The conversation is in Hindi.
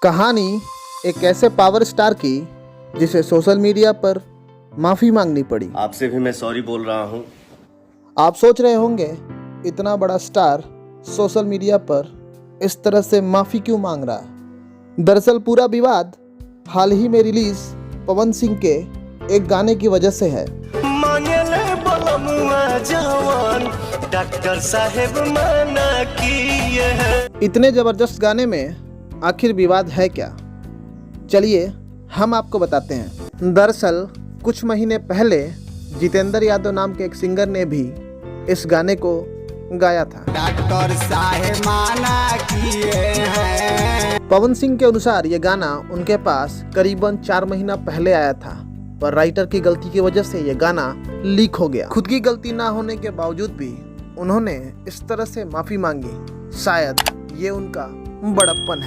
कहानी एक ऐसे पावर स्टार की जिसे सोशल मीडिया पर माफ़ी मांगनी पड़ी। आपसे भी मैं सॉरी बोल रहा हूँ। आप सोच रहे होंगे इतना बड़ा स्टार सोशल मीडिया पर इस तरह से माफ़ी क्यों मांग रहा है। दरअसल पूरा विवाद हाल ही में रिलीज पवन सिंह के एक गाने की वजह से है। डॉक्टर साहेब मना किए हैं। इतने ज़बरदस्त गाने में आखिर विवाद है क्या, चलिए हम आपको बताते हैं। दरअसल कुछ महीने पहले जितेंद्र यादव नाम के एक सिंगर ने भी इस गाने को गाया था। डॉक्टर साहेब मना किए हैं। पवन सिंह के अनुसार ये गाना उनके पास करीबन 4 महीना पहले आया था, पर राइटर की गलती की वजह से ये गाना लीक हो गया। खुद की गलती ना होने के बावजूद भी उन्होंने इस तरह से माफ़ी मांगी। शायद ये उनका बड़प्पन है।